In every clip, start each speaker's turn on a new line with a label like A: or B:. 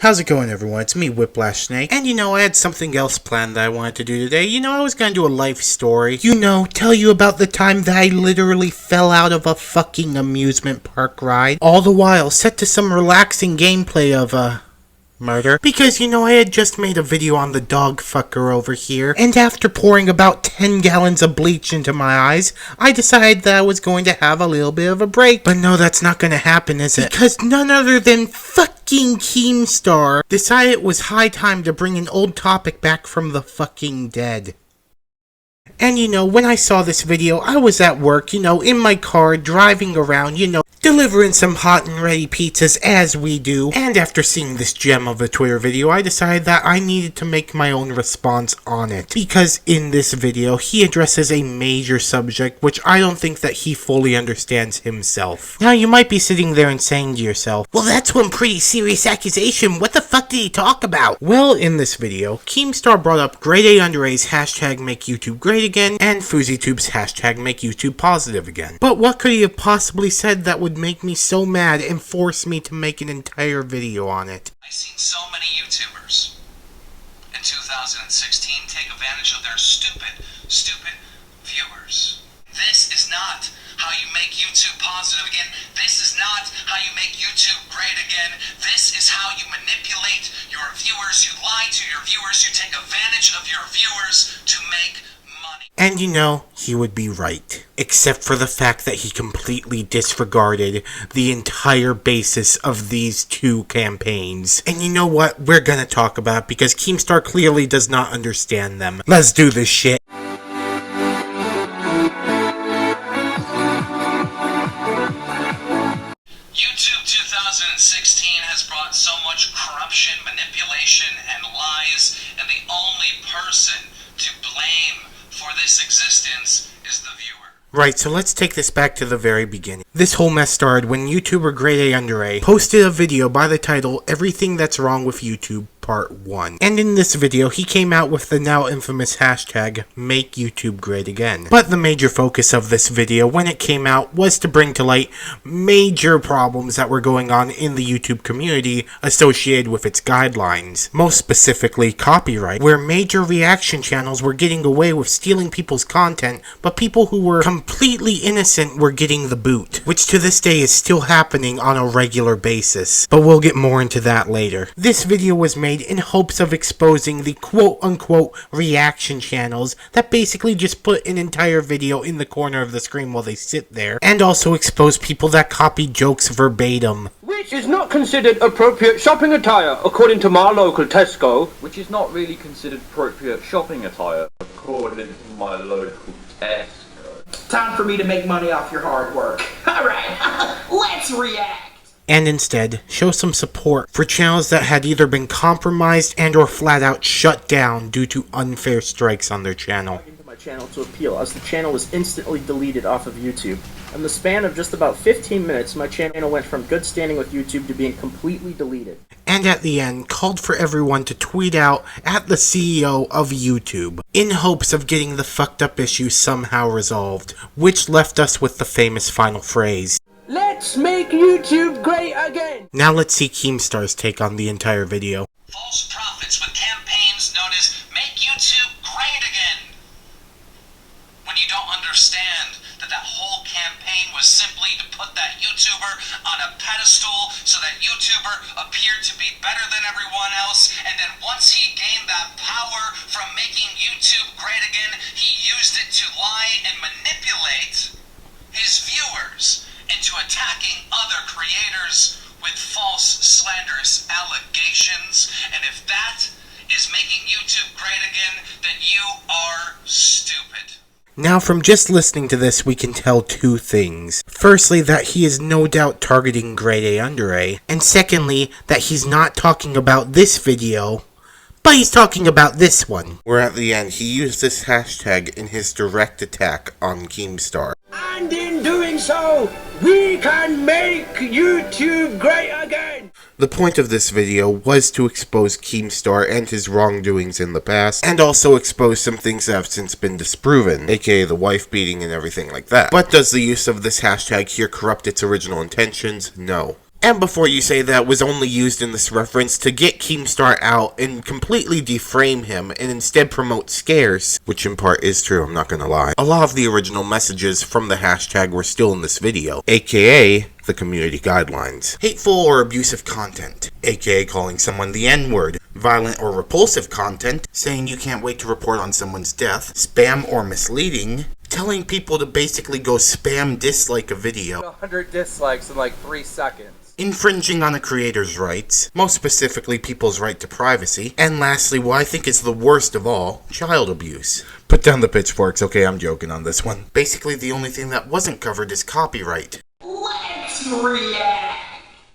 A: How's it going, everyone? It's me, Whiplashthesnake. And I had something else planned that I wanted to do today. I was gonna do a life story. Tell you about the time that I literally fell out of a fucking amusement park ride. All the while set to some relaxing gameplay of, murder. Because, I had just made a video on the dog fucker over here, and after pouring about 10 gallons of bleach into my eyes, I decided that I was going to have a little bit of a break. But no, that's not gonna happen, is it? Because none other than fucking Keemstar decided it was high time to bring an old topic back from the fucking dead. And when I saw this video, I was at work, in my car, driving around, delivering some hot and ready pizzas as we do. And after seeing this gem of a Twitter video, I decided that I needed to make my own response on it. Because in this video, he addresses a major subject which I don't think that he fully understands himself. Now, you might be sitting there and saying to yourself, well, that's one pretty serious accusation. What the fuck did he talk about? Well, in this video, Keemstar brought up Grade A Under A's hashtag Make YouTube Great Again and Fuslietubes hashtag Make YouTube Positive Again. But what could he have possibly said that would make me so mad and force me to make an entire video on it?
B: I've seen so many YouTubers in 2016 take advantage of their stupid viewers. This is not how you make YouTube positive again. This is not how you make YouTube great again. This is how you manipulate your viewers. You lie to your viewers. You take advantage of your viewers to make money.
A: And he would be right. Except for the fact that he completely disregarded the entire basis of these two campaigns. And you know what? We're gonna talk about it because Keemstar clearly does not understand them. Let's do this shit.
B: YouTube 2016 has brought so much corruption, manipulation, and lies, and the only person to blame for this existence is the viewer.
A: Right, so let's take this back to the very beginning. This whole mess started when YouTuber Grade A Under A posted a video by the title Everything That's Wrong with YouTube Part 1. And in this video, he came out with the now infamous hashtag Make YouTube Great Again. But the major focus of this video when it came out was to bring to light major problems that were going on in the YouTube community associated with its guidelines. Most specifically, copyright, where major reaction channels were getting away with stealing people's content, but people who were completely innocent were getting the boot, which to this day is still happening on a regular basis. But we'll get more into that later. This video was made in hopes of exposing the quote-unquote reaction channels that basically just put an entire video in the corner of the screen while they sit there, and also expose people that copy jokes verbatim.
C: Which is not considered appropriate shopping attire, according to my local Tesco.
D: Which is not really considered appropriate shopping attire, according to my local Tesco.
E: Time for me to make money off your hard work. Alright, let's react!
A: And instead, show some support for channels that had either been compromised and or flat out shut down due to unfair strikes on their channel.
F: Into my channel to appeal, as the channel was instantly deleted off of YouTube. In the span of just about 15 minutes, my channel went from good standing with YouTube to being completely deleted.
A: And at the end, called for everyone to tweet out at the CEO of YouTube, in hopes of getting the fucked up issue somehow resolved, which left us with the famous final phrase,
C: Let's make YouTube great again!
A: Now let's see Keemstar's take on the entire video.
B: False prophets with campaigns known as Make YouTube Great Again. When you don't understand that whole campaign was simply to put that YouTuber on a pedestal so that YouTuber appeared to be better than everyone else, and then once he gained that power from making YouTube great again, he used it to lie and manipulate his viewers into attacking other creators with false, slanderous allegations. And if that is making YouTube great again, then you are stupid.
A: Now, from just listening to this, we can tell two things. Firstly, that he is no doubt targeting Grade A Under A, and secondly, that he's not talking about this video, but he's talking about this one. Where at the end, he used this hashtag in his direct attack on Keemstar.
C: And in doing so, we can make YouTube great again!
A: The point of this video was to expose Keemstar and his wrongdoings in the past, and also expose some things that have since been disproven, aka the wife beating and everything like that. But does the use of this hashtag here corrupt its original intentions? No. And before you say that was only used in this reference to get Keemstar out and completely deframe him and instead promote scares, which in part is true, I'm not gonna lie. A lot of the original messages from the hashtag were still in this video, aka the community guidelines. Hateful or abusive content, aka calling someone the N-word. Violent or repulsive content, saying you can't wait to report on someone's death. Spam or misleading, telling people to basically go spam dislike a video.
G: 100 dislikes in like 3 seconds.
A: Infringing on a creator's rights, most specifically people's right to privacy. And lastly, what I think is the worst of all, child abuse. Put down the pitchforks, okay, I'm joking on this one. Basically, the only thing that wasn't covered is copyright.
E: Let's react!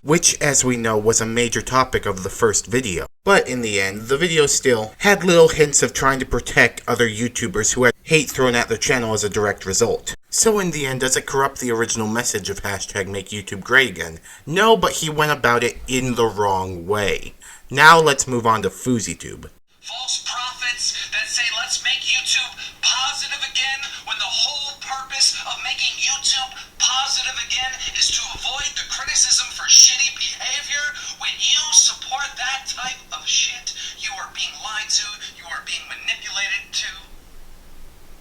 A: Which, as we know, was a major topic of the first video. But in the end, the video still had little hints of trying to protect other YouTubers who had hate thrown at their channel as a direct result. So in the end, does it corrupt the original message of hashtag make YouTube great again? No, but he went about it in the wrong way. Now let's move on to Fuslietube.
B: False prophets that say let's make YouTube positive again when the whole purpose of making YouTube positive again is to avoid the criticism for shitty behavior. When you support that type of shit, you are being lied to, you are being manipulated to,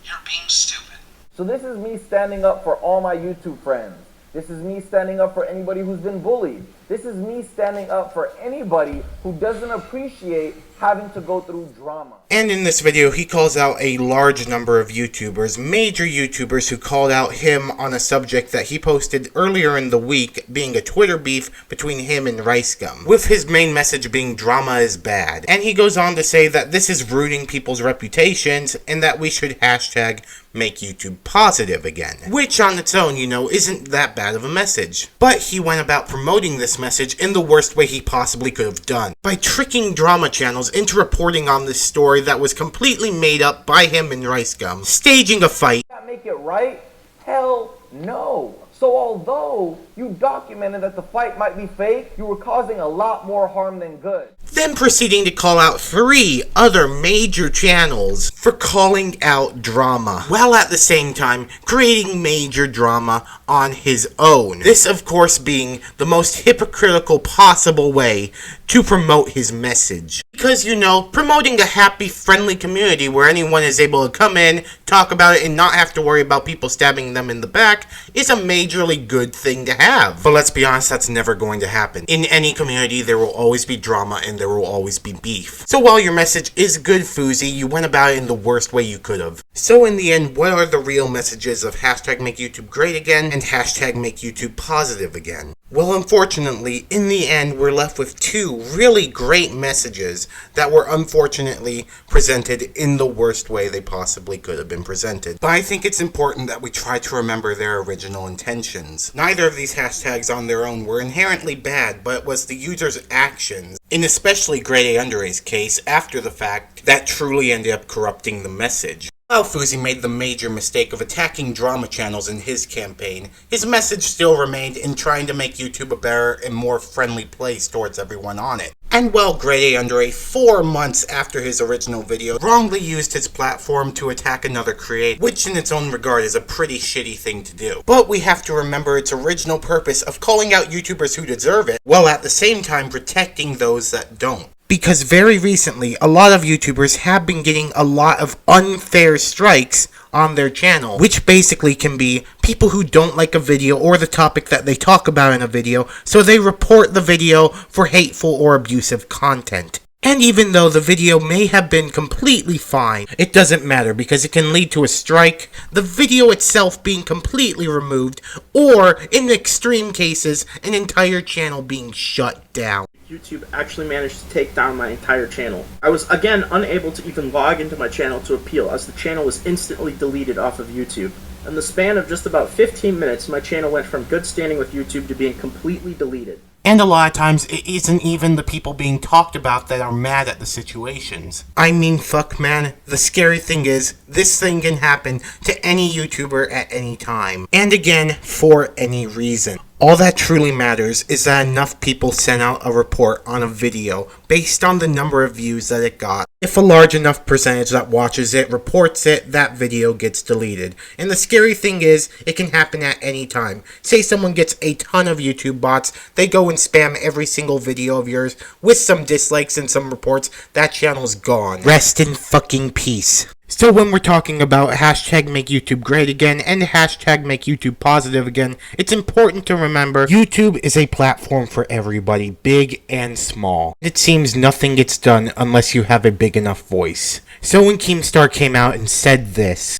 B: you're being stupid.
G: So this is me standing up for all my YouTube friends. This is me standing up for anybody who's been bullied. This is me standing up for anybody who doesn't appreciate having to go through drama.
A: And in this video, he calls out a large number of YouTubers, major YouTubers who called out him on a subject that he posted earlier in the week, being a Twitter beef between him and RiceGum, with his main message being drama is bad. And he goes on to say that this is ruining people's reputations and that we should hashtag make YouTube positive again. Which on its own, you know, isn't that bad of a message. But he went about promoting this message in the worst way he possibly could have done, by tricking drama channels into reporting on this story that was completely made up by him and RiceGum, staging a fight.
G: That make it right? Hell no. So although you documented that the fight might be fake, you were causing a lot more harm than good.
A: Then proceeding to call out 3 other major channels for calling out drama, while at the same time creating major drama on his own. This, of course, being the most hypocritical possible way to promote his message. Because, you know, promoting a happy, friendly community where anyone is able to come in, talk about it, and not have to worry about people stabbing them in the back is a majorly good thing to have. But let's be honest, that's never going to happen. In any community, there will always be drama and there will always be beef. So while your message is good, Fuzi, you went about it in the worst way you could have. So in the end, what are the real messages of hashtag make YouTube great again and hashtag make YouTube positive again? Well, unfortunately, in the end, we're left with 2 really great messages that were unfortunately presented in the worst way they possibly could have been presented. But I think it's important that we try to remember their original intentions. Neither of these hashtags on their own were inherently bad, but it was the user's actions, in especially Grade A Under A's case, after the fact, that truly ended up corrupting the message. While Fuzi made the major mistake of attacking drama channels in his campaign, his message still remained in trying to make YouTube a better and more friendly place towards everyone on it. And while Grade A Under A, 4 months after his original video, wrongly used his platform to attack another creator, which in its own regard is a pretty shitty thing to do. But we have to remember its original purpose of calling out YouTubers who deserve it, while at the same time protecting those that don't. Because very recently, a lot of YouTubers have been getting a lot of unfair strikes on their channel, which basically can be people who don't like a video or the topic that they talk about in a video, so they report the video for hateful or abusive content. And even though the video may have been completely fine, it doesn't matter because it can lead to a strike, the video itself being completely removed, or, in extreme cases, an entire channel being shut down.
F: YouTube actually managed to take down my entire channel. I was again unable to even log into my channel to appeal, as the channel was instantly deleted off of YouTube. In the span of just about 15 minutes, my channel went from good standing with YouTube to being completely deleted.
A: And a lot of times, it isn't even the people being talked about that are mad at the situations. I mean, fuck man, the scary thing is, this thing can happen to any YouTuber at any time. And again, for any reason. All that truly matters is that enough people sent out a report on a video based on the number of views that it got. If a large enough percentage that watches it reports it, that video gets deleted. And the scary thing is, it can happen at any time. Say someone gets a ton of YouTube bots, they go and spam every single video of yours with some dislikes and some reports, that channel's gone. Rest in fucking peace. So when we're talking about hashtag make YouTube great again and hashtag make YouTube positive again, it's important to remember YouTube is a platform for everybody, big and small. It seems nothing gets done unless you have a big enough voice. So when Keemstar came out and said this,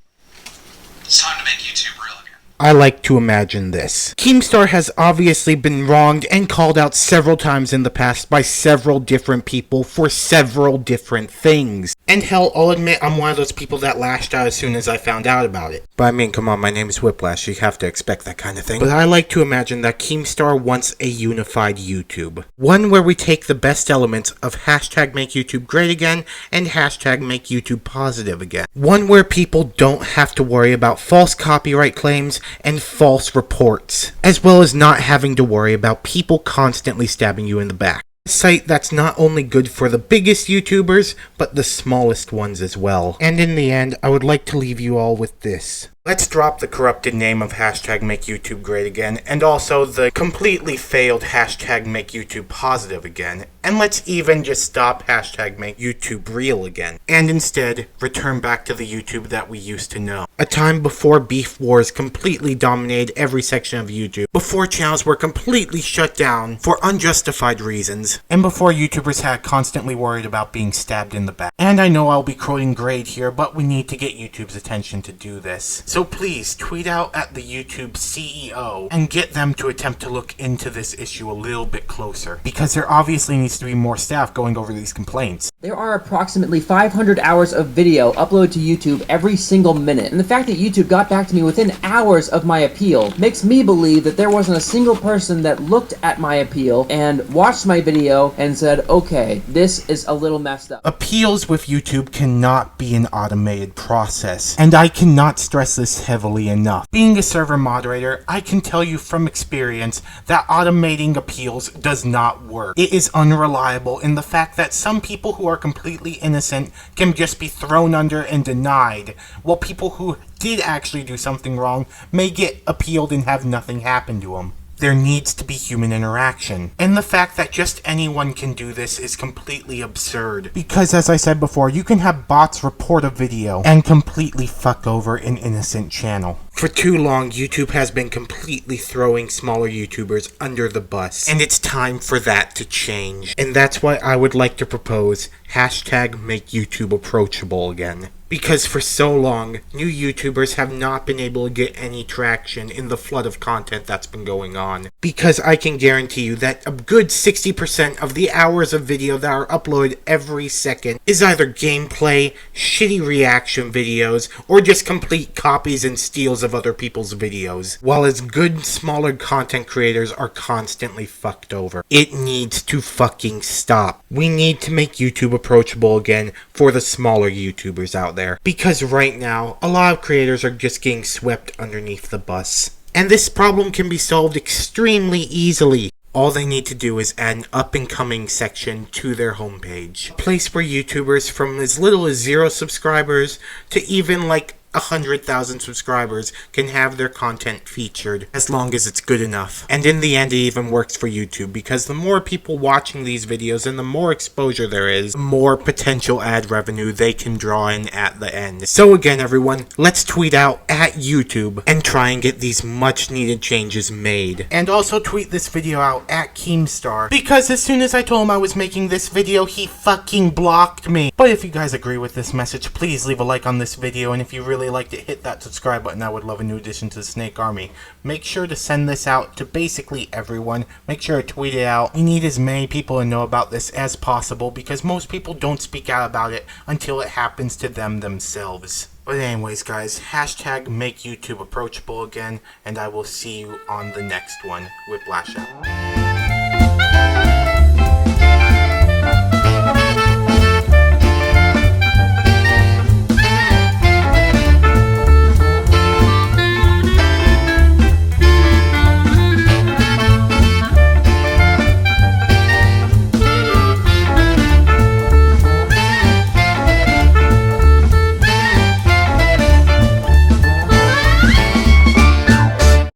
B: It's time to make YouTube real again.
A: I like to imagine this. Keemstar has obviously been wronged and called out several times in the past by several different people for several different things. And hell, I'll admit I'm one of those people that lashed out as soon as I found out about it. But I mean, come on, my name is Whiplash, you have to expect that kind of thing. But I like to imagine that Keemstar wants a unified YouTube. One where we take the best elements of hashtag make YouTube great again and hashtag make YouTube positive again. One where people don't have to worry about false copyright claims and false reports, as well as not having to worry about people constantly stabbing you in the back. A site that's not only good for the biggest YouTubers, but the smallest ones as well. And in the end, I would like to leave you all with this. Let's drop the corrupted name of hashtag make YouTube great again, and also the completely failed hashtag make YouTube positive again, and let's even just stop hashtag make YouTube real again, and instead return back to the YouTube that we used to know. A time before beef wars completely dominated every section of YouTube, before channels were completely shut down for unjustified reasons, and before YouTubers had constantly worried about being stabbed in the back. And I know I'll be quoting grade here, but we need to get YouTube's attention to do this. So please tweet out at the YouTube CEO and get them to attempt to look into this issue a little bit closer, because there obviously needs to be more staff going over these complaints.
H: There are approximately 500 hours of video uploaded to YouTube every single minute, and the fact that YouTube got back to me within hours of my appeal makes me believe that there wasn't a single person that looked at my appeal and watched my video and said, okay, this is a little messed up.
A: Appeals with YouTube cannot be an automated process, and I cannot stress this heavily enough. Being a server moderator, I can tell you from experience that automating appeals does not work. It is unreliable in the fact that some people who are completely innocent can just be thrown under and denied, while people who did actually do something wrong may get appealed and have nothing happen to them. There needs to be human interaction. And the fact that just anyone can do this is completely absurd. Because as I said before, you can have bots report a video and completely fuck over an innocent channel. For too long, YouTube has been completely throwing smaller YouTubers under the bus. And it's time for that to change. And that's why I would like to propose hashtag make YouTube approachable again. Because for so long, new YouTubers have not been able to get any traction in the flood of content that's been going on. Because I can guarantee you that a good 60% of the hours of video that are uploaded every second is either gameplay, shitty reaction videos, or just complete copies and steals of other people's videos. While as good, smaller content creators are constantly fucked over. It needs to fucking stop. We need to make YouTube approachable again for the smaller YouTubers out there. Because right now, a lot of creators are just getting swept underneath the bus. And this problem can be solved extremely easily. All they need to do is add an up-and-coming section to their homepage. A place where YouTubers from as little as 0 subscribers to even like 100,000 subscribers can have their content featured as long as it's good enough. And in the end, it even works for YouTube, because the more people watching these videos and the more exposure there is, the more potential ad revenue they can draw in at the end. So again, everyone, let's tweet out at YouTube and try and get these much needed changes made. And also tweet this video out at Keemstar, because as soon as I told him I was making this video, he fucking blocked me. But if you guys agree with this message, please leave a like on this video, and if you really like to hit that subscribe button. I would love a new addition to the Snake Army. Make sure to send this out to basically everyone. Make sure to tweet it out. We need as many people to know about this as possible, because most people don't speak out about it until it happens to them themselves. But anyways, guys, hashtag make YouTube approachable again, and I will see you on the next one. Whiplash out.